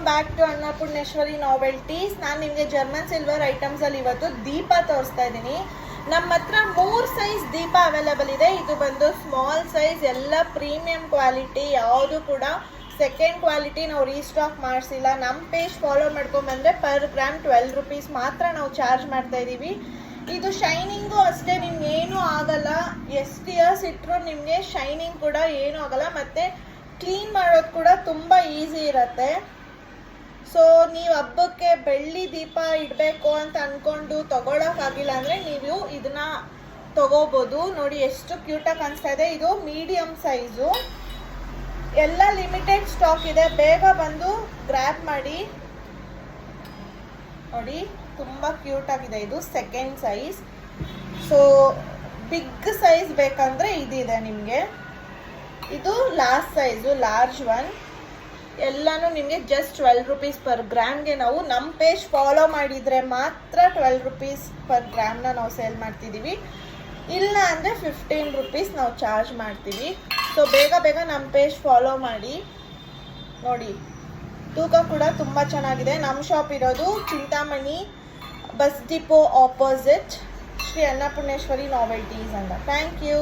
Welcome back to Annapoorneshwari novelties. ನಾನು ನಿಮಗೆ German silver ಐಟಮ್ಸಲ್ಲಿ ಇವತ್ತು ದೀಪ ತೋರಿಸ್ತಾ ಇದ್ದೀನಿ. ನಮ್ಮ ಹತ್ರ 3 ಸೈಜ್ ದೀಪ ಅವೈಲೇಬಲ್ ಇದೆ. ಇದು ಬಂದು ಸ್ಮಾಲ್ ಸೈಜ್, ಎಲ್ಲ ಪ್ರೀಮಿಯಂ ಕ್ವಾಲಿಟಿ, ಯಾವುದು ಕೂಡ ಸೆಕೆಂಡ್ ಕ್ವಾಲಿಟಿ ನಾವು ರೀಸ್ಟಾಕ್ ಮಾಡಿಸಿಲ್ಲ. ನಮ್ಮ ಪೇಜ್ ಫಾಲೋ ಮಾಡ್ಕೊಂಬಂದರೆ ಪರ್ ಗ್ರಾಮ್ 12 ರುಪೀಸ್ ಮಾತ್ರ ನಾವು ಚಾರ್ಜ್ ಮಾಡ್ತಾ ಇದ್ದೀವಿ. ಇದು ಶೈನಿಂಗು ಅಷ್ಟೇ, ನಿಮ್ಗೆ ಏನೂ ಆಗಲ್ಲ. ಎಷ್ಟು ಇಯರ್ಸ್ ಇಟ್ಟರು ನಿಮಗೆ ಶೈನಿಂಗ್ ಕೂಡ ಏನೂ ಆಗಲ್ಲ, ಮತ್ತು ಕ್ಲೀನ್ ಮಾಡೋದು ಕೂಡ ತುಂಬ ಈಸಿ ಇರುತ್ತೆ. ಸೊ ನೀವು ಹಬ್ಬಕ್ಕೆ ಬೆಳ್ಳಿ ದೀಪ ಇಡಬೇಕು ಅಂತ ಅಂದ್ಕೊಂಡು ತೊಗೊಳಕ್ಕಾಗಿಲ್ಲ ಅಂದರೆ ನೀವು ಇದನ್ನ ತೊಗೋಬೋದು. ನೋಡಿ ಎಷ್ಟು ಕ್ಯೂಟಾಗಿ ಕಾಣಿಸ್ತಾ ಇದೆ. ಇದು ಮೀಡಿಯಮ್ ಸೈಜು, ಎಲ್ಲ ಲಿಮಿಟೆಡ್ ಸ್ಟಾಕ್ ಇದೆ, ಬೇಗ ಬಂದು ಗ್ರ್ಯಾಬ್ ಮಾಡಿ. ನೋಡಿ ತುಂಬ ಕ್ಯೂಟಾಗಿದೆ. ಇದು second size. So big size ಬೇಕಂದರೆ ಇದಿದೆ ನಿಮಗೆ. ಇದು ಲಾಸ್ಟ್ ಸೈಜು, ಲಾರ್ಜ್ ಒನ್. ಎಲ್ಲನೂ ನಿಮಗೆ ಜಸ್ಟ್ 12 ರುಪೀಸ್ ಪರ್ ಗ್ರಾಮ್ಗೆ ನಾವು ನಮ್ಮ ಪೇಜ್ ಫಾಲೋ ಮಾಡಿದರೆ ಮಾತ್ರ 12 ರುಪೀಸ್ ಪರ್ ಗ್ರಾಮ್ನ ನಾವು ಸೇಲ್ ಮಾಡ್ತಿದ್ದೀವಿ. ಇಲ್ಲ ಅಂದರೆ 15 ರುಪೀಸ್ ನಾವು ಚಾರ್ಜ್ ಮಾಡ್ತೀವಿ. ಸೊ ಬೇಗ ಬೇಗ ನಮ್ಮ ಪೇಜ್ ಫಾಲೋ ಮಾಡಿ. ನೋಡಿ ತೂಕ ಕೂಡ ತುಂಬ ಚೆನ್ನಾಗಿದೆ. ನಮ್ಮ ಶಾಪ್ ಇರೋದು Chintamani bus depot opposite Shri Annapoorneshwari novelties ಅಂತ. Thank you.